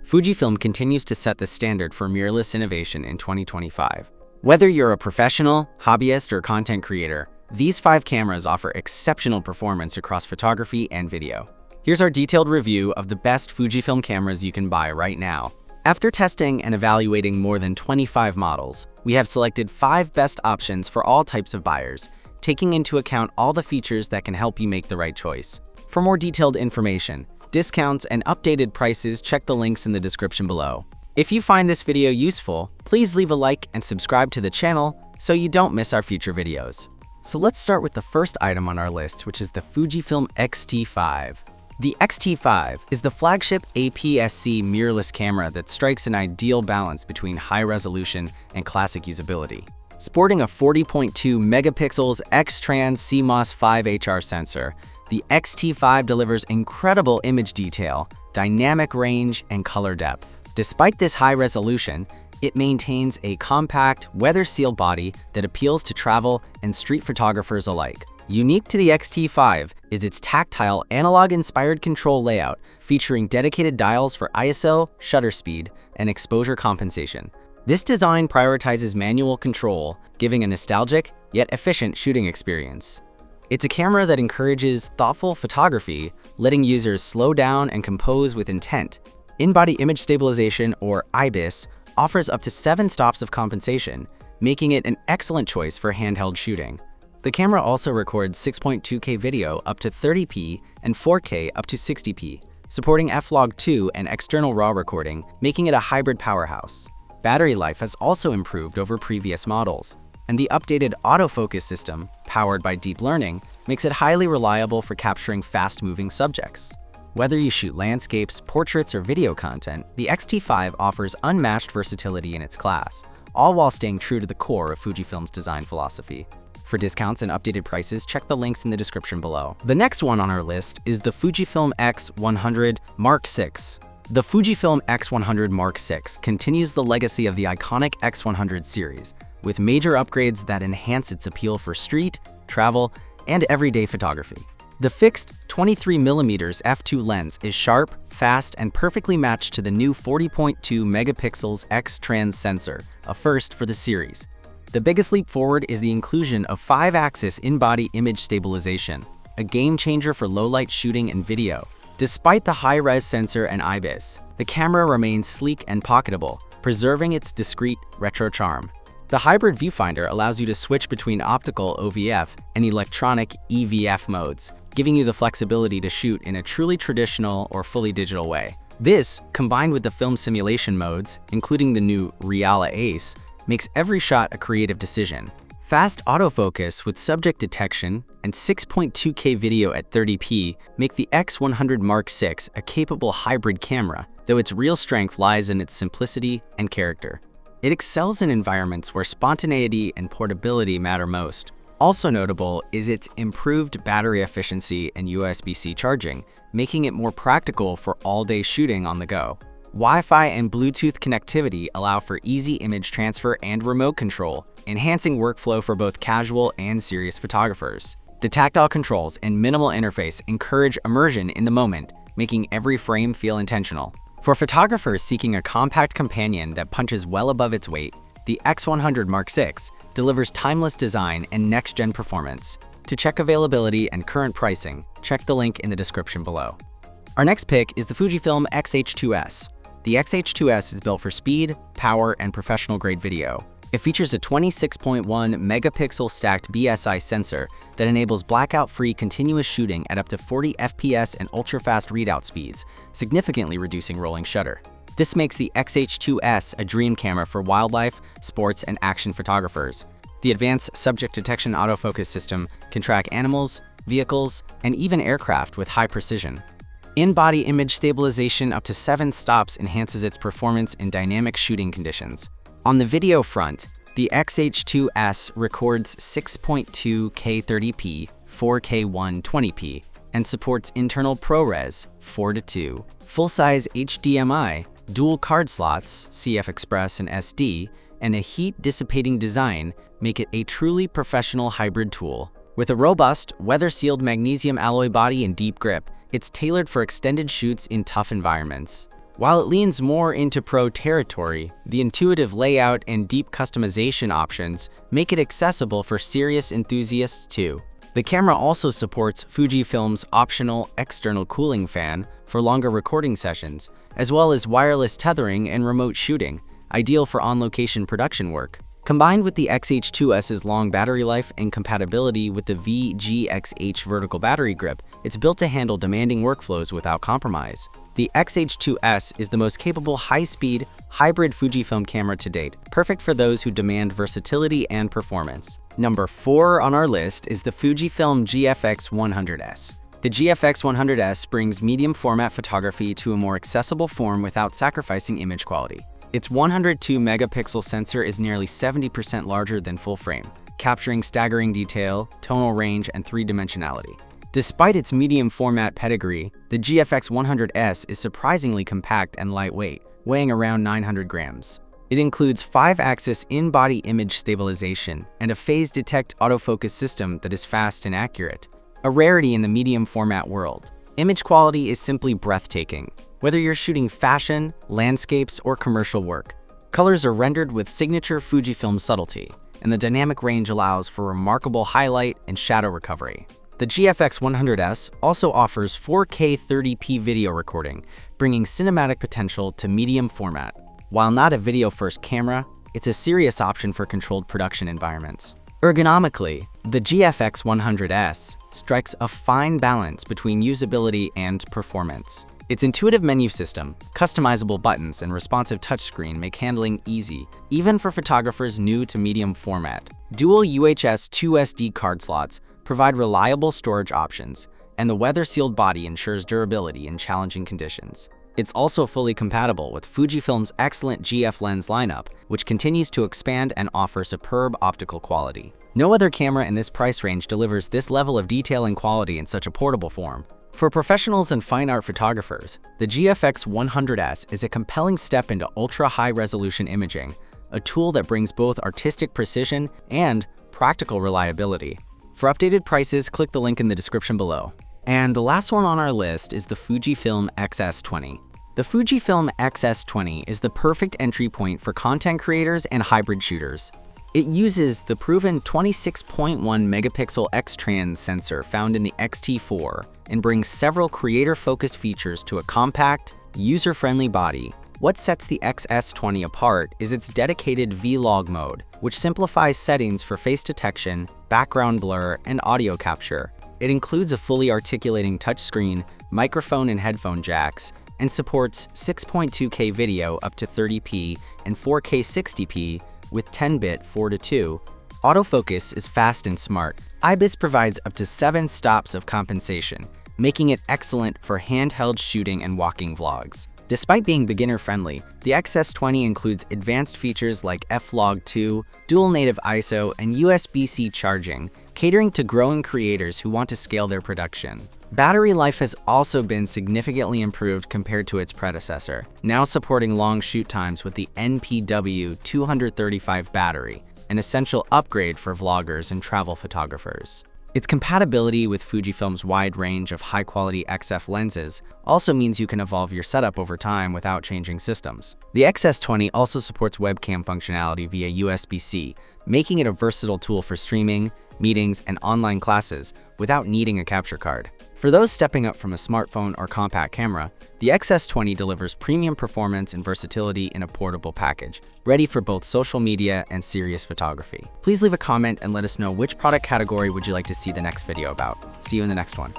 Fujifilm continues to set the standard for mirrorless innovation in 2025. Whether you're a professional, hobbyist, or content creator, these 5 cameras offer exceptional performance across photography and video. Here's our detailed review of the best Fujifilm cameras you can buy right now. After testing and evaluating more than 25 models, we have selected 5 best options for all types of buyers, taking into account all the features that can help you make the right choice. For more detailed information, discounts, and updated prices, check the links in the description below. If you find this video useful, please leave a like and subscribe to the channel so you don't miss our future videos. So let's start with the first item on our list, which is the Fujifilm XT5. The XT5 is the flagship APS-C mirrorless camera that strikes an ideal balance between high resolution and classic usability. Sporting a 40.2 megapixels X-Trans CMOS 5HR sensor, the XT5 delivers incredible image detail, dynamic range, and color depth. Despite this high resolution, it maintains a compact, weather-sealed body that appeals to travel and street photographers alike. Unique to the XT5 is its tactile, analog-inspired control layout, featuring dedicated dials for ISO, shutter speed, and exposure compensation. This design prioritizes manual control, giving a nostalgic, yet efficient shooting experience. It's a camera that encourages thoughtful photography, letting users slow down and compose with intent. In-body image stabilization, or IBIS, offers up to 7 stops of compensation, making it an excellent choice for handheld shooting. The camera also records 6.2K video up to 30p and 4K up to 60p, supporting F-Log2 and external RAW recording, making it a hybrid powerhouse. Battery life has also improved over previous models, and the updated autofocus system, powered by deep learning, makes it highly reliable for capturing fast-moving subjects. Whether you shoot landscapes, portraits, or video content, the XT5 offers unmatched versatility in its class, all while staying true to the core of Fujifilm's design philosophy. For discounts and updated prices, check the links in the description below. The next one on our list is the Fujifilm X100 Mark VI. The Fujifilm X100 Mark VI continues the legacy of the iconic X100 series, with major upgrades that enhance its appeal for street, travel, and everyday photography. The fixed 23mm f2 lens is sharp, fast, and perfectly matched to the new 40.2 megapixels X-Trans sensor, a first for the series. The biggest leap forward is the inclusion of 5-axis in-body image stabilization, a game-changer for low-light shooting and video. Despite the high-res sensor and IBIS, the camera remains sleek and pocketable, preserving its discreet, retro charm. The hybrid viewfinder allows you to switch between optical OVF and electronic EVF modes, giving you the flexibility to shoot in a truly traditional or fully digital way. This, combined with the film simulation modes, including the new Reala Ace, makes every shot a creative decision. Fast autofocus with subject detection and 6.2K video at 30p make the X100 Mark VI a capable hybrid camera, though its real strength lies in its simplicity and character. It excels in environments where spontaneity and portability matter most. Also notable is its improved battery efficiency and USB-C charging, making it more practical for all-day shooting on the go. Wi-Fi and Bluetooth connectivity allow for easy image transfer and remote control, enhancing workflow for both casual and serious photographers. The tactile controls and minimal interface encourage immersion in the moment, making every frame feel intentional. For photographers seeking a compact companion that punches well above its weight, the X100 Mark VI delivers timeless design and next-gen performance. To check availability and current pricing, check the link in the description below. Our next pick is the Fujifilm XH2S. The XH2S is built for speed, power, and professional-grade video. It features a 26.1 megapixel stacked BSI sensor that enables blackout-free continuous shooting at up to 40 FPS and ultra-fast readout speeds, significantly reducing rolling shutter. This makes the XH2S a dream camera for wildlife, sports, and action photographers. The advanced subject detection autofocus system can track animals, vehicles, and even aircraft with high precision. In-body image stabilization up to 7 stops enhances its performance in dynamic shooting conditions. On the video front, the XH2S records 6.2K 30p, 4K 120p, and supports internal ProRes 4:2, full-size HDMI, dual card slots, CF Express and SD, and a heat-dissipating design make it a truly professional hybrid tool. With a robust, weather-sealed magnesium alloy body and deep grip, it's tailored for extended shoots in tough environments. While it leans more into pro territory, the intuitive layout and deep customization options make it accessible for serious enthusiasts too. The camera also supports Fujifilm's optional external cooling fan for longer recording sessions, as well as wireless tethering and remote shooting, ideal for on-location production work. Combined with the XH2S's long battery life and compatibility with the VGXH vertical battery grip, it's built to handle demanding workflows without compromise. The XH2S is the most capable high-speed, hybrid Fujifilm camera to date, perfect for those who demand versatility and performance. Number 4 on our list is the Fujifilm GFX100S. The GFX100S brings medium-format photography to a more accessible form without sacrificing image quality. Its 102-megapixel sensor is nearly 70% larger than full-frame, capturing staggering detail, tonal range, and three-dimensionality. Despite its medium-format pedigree, the GFX100S is surprisingly compact and lightweight, weighing around 900 grams. It includes 5-axis in-body image stabilization and a phase-detect autofocus system that is fast and accurate, a rarity in the medium-format world. Image quality is simply breathtaking, whether you're shooting fashion, landscapes, or commercial work. Colors are rendered with signature Fujifilm subtlety, and the dynamic range allows for remarkable highlight and shadow recovery. The GFX100S also offers 4K 30p video recording, bringing cinematic potential to medium format. While not a video-first camera, it's a serious option for controlled production environments. Ergonomically, the GFX100S strikes a fine balance between usability and performance. Its intuitive menu system, customizable buttons, and responsive touchscreen make handling easy, even for photographers new to medium format. Dual UHS 2 SD card slots provide reliable storage options, and the weather-sealed body ensures durability in challenging conditions. It's also fully compatible with Fujifilm's excellent GF lens lineup, which continues to expand and offer superb optical quality. No other camera in this price range delivers this level of detail and quality in such a portable form. For professionals and fine art photographers, the GFX100S is a compelling step into ultra-high-resolution imaging, a tool that brings both artistic precision and practical reliability. For updated prices, click the link in the description below. And the last one on our list is the Fujifilm XS20. The Fujifilm XS20 is the perfect entry point for content creators and hybrid shooters. It uses the proven 26.1 megapixel X-Trans sensor found in the XT4 and brings several creator-focused features to a compact, user-friendly body. What sets the XS20 apart is its dedicated vlog mode, which simplifies settings for face detection, background blur, and audio capture. It includes a fully articulating touchscreen, microphone and headphone jacks, and supports 6.2K video up to 30p and 4K 60p with 10-bit 4:2. Autofocus is fast and smart. IBIS provides up to 7 stops of compensation, making it excellent for handheld shooting and walking vlogs. Despite being beginner-friendly, the XS20 includes advanced features like F-Log 2, dual native ISO, and USB-C charging, catering to growing creators who want to scale their production. Battery life has also been significantly improved compared to its predecessor, now supporting long shoot times with the NPW 235 battery, an essential upgrade for vloggers and travel photographers. Its compatibility with Fujifilm's wide range of high-quality XF lenses also means you can evolve your setup over time without changing systems. The XS20 also supports webcam functionality via USB-C, making it a versatile tool for streaming, meetings, and online classes without needing a capture card. For those stepping up from a smartphone or compact camera, the XS20 delivers premium performance and versatility in a portable package, ready for both social media and serious photography. Please leave a comment and let us know which product category would you like to see the next video about. See you in the next one.